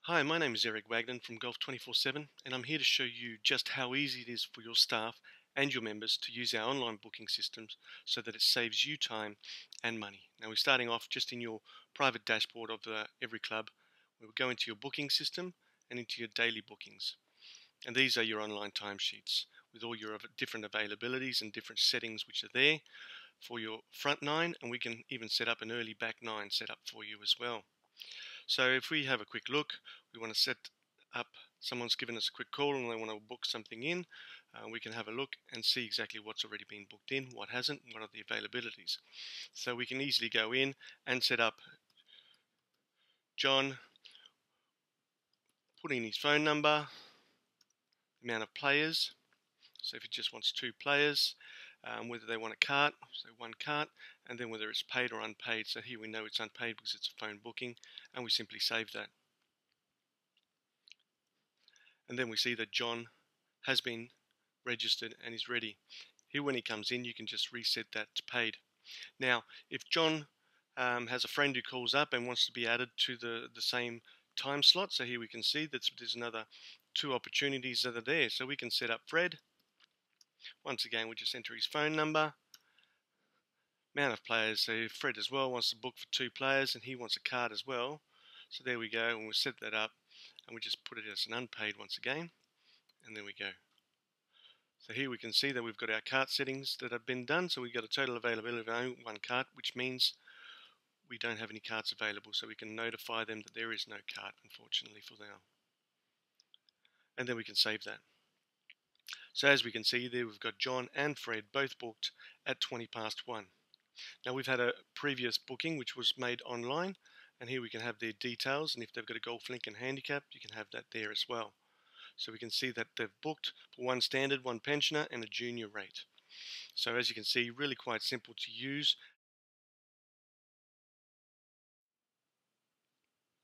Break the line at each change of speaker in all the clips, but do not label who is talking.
Hi, my name is Eric Wagner from Golf247 and I'm here to show you just how easy it is for your staff and your members to use our online booking systems so that it saves you time and money. Now we're starting off just in your private dashboard of every club. We'll go into your booking system and into your daily bookings. And these are your online timesheets with all your different availabilities and different settings which are there for your front nine, and we can even set up an early back nine setup for you as well. So if we have a quick look, we want to set up, someone's given us a quick call and they want to book something in, we can have a look and see exactly what's already been booked in, what hasn't, what are the availabilities. So we can easily go in and set up John, put in his phone number, amount of players, so if he just wants 2 players, whether they want a cart, so 1 cart, and then whether it's paid or unpaid. So here we know it's unpaid because it's a phone booking, and we simply save that. And then we see that John has been registered and is ready. Here when he comes in, you can just reset that to paid. Now if John has a friend who calls up and wants to be added to the same time slot, so here we can see that there's another 2 opportunities that are there. So we can set up Fred. Once again, we just enter his phone number, amount of players. So Fred as well wants to book for 2 players and he wants a card as well. So there we go, and we'll set that up and we just put it as an unpaid once again, and there we go. So here we can see that we've got our cart settings that have been done. So we've got a total availability of only 1 cart, which means we don't have any carts available. So we can notify them that there is no cart, unfortunately, for now. And then we can save that. So as we can see there, we've got John and Fred both booked at 1:20. Now we've had a previous booking which was made online, and here we can have their details, and if they've got a golf link and handicap, you can have that there as well. So we can see that they've booked for 1 standard, 1 pensioner and a junior rate. So as you can see, really quite simple to use.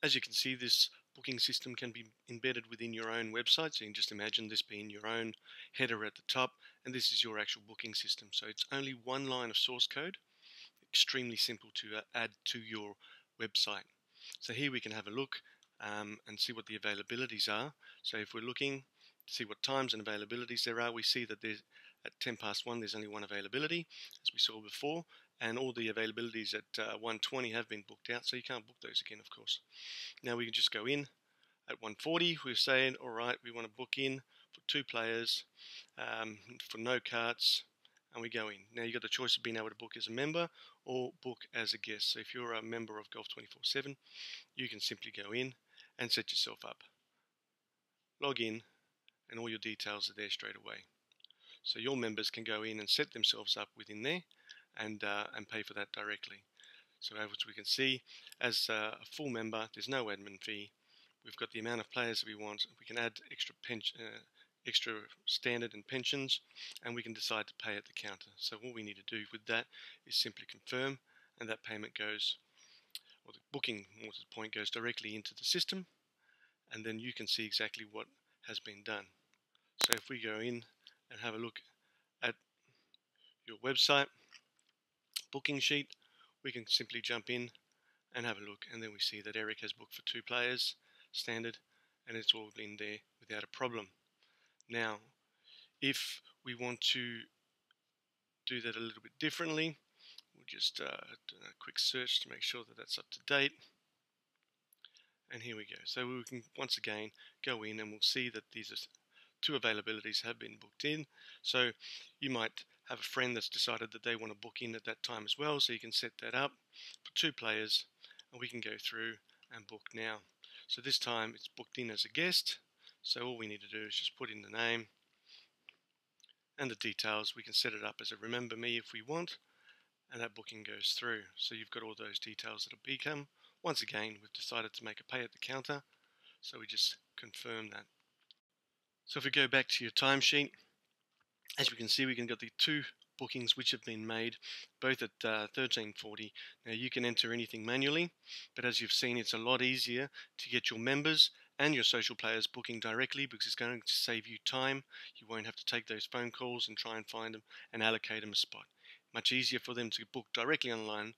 As you can see, this booking system can be embedded within your own website. So you can just imagine this being your own header at the top, and this is your actual booking system. So it's only 1 line of source code, extremely simple to add to your website. So here we can have a look and see what the availabilities are. So if we're looking to see what times and availabilities there are, we see that there's at 1:10 there's only 1 availability, as we saw before, and all the availabilities at 1:20 have been booked out, so you can't book those again, of course. Now we can just go in at 1:40. We're saying, all right, we want to book in for 2 players for no carts, and we go in. Now you've got the choice of being able to book as a member or book as a guest. So if you're a member of Golf247, you can simply go in and set yourself up. Log in, and all your details are there straight away. So your members can go in and set themselves up within there and pay for that directly. So as we can see, as a full member, there's no admin fee. We've got the amount of players that we want. We can add extra standard and pensions, and we can decide to pay at the counter. So all we need to do with that is simply confirm, and that payment goes, or the booking, more to the point, goes directly into the system, and then you can see exactly what has been done. So if we go in and have a look at your website booking sheet, we can simply jump in and have a look, and then we see that Eric has booked for 2 players standard, and it's all been there without a problem. Now if we want to do that a little bit differently, we'll just do a quick search to make sure that that's up to date, and here we go. So we can once again go in and we'll see that these are 2 availabilities have been booked in. So you might have a friend that's decided that they want to book in at that time as well, so you can set that up for 2 players, and we can go through and book now. So this time it's booked in as a guest, so all we need to do is just put in the name and the details. We can set it up as a remember me if we want, and that booking goes through. So you've got all those details that'll become. Once again, we've decided to make a pay at the counter, so we just confirm that. So if we go back to your timesheet, as we can see, we can get the 2 bookings which have been made, both at 13:40. Now you can enter anything manually, but as you've seen, it's a lot easier to get your members and your social players booking directly, because it's going to save you time. You won't have to take those phone calls and try and find them and allocate them a spot. Much easier for them to book directly online.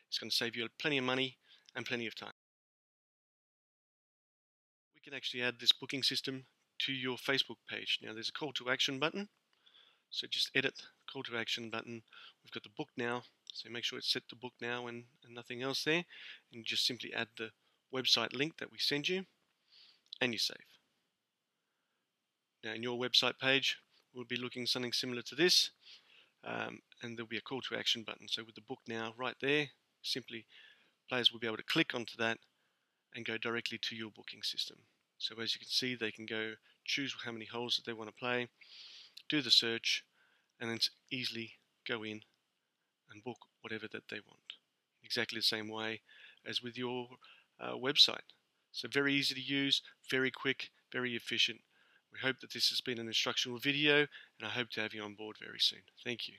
It's going to save you plenty of money and plenty of time. We can actually add this booking system to your Facebook page. Now there's a call to action button, so just edit the call to action button. We've got the book now, so make sure it's set to book now and nothing else there, and just simply add the website link that we send you, and you save. Now in your website page will be looking something similar to this, and there'll be a call to action button. So with the book now right there, simply players will be able to click onto that and go directly to your booking system. So as you can see, they can go choose how many holes that they want to play, do the search, and then easily go in and book whatever that they want. Exactly the same way as with your website. So very easy to use, very quick, very efficient. We hope that this has been an instructional video, and I hope to have you on board very soon. Thank you.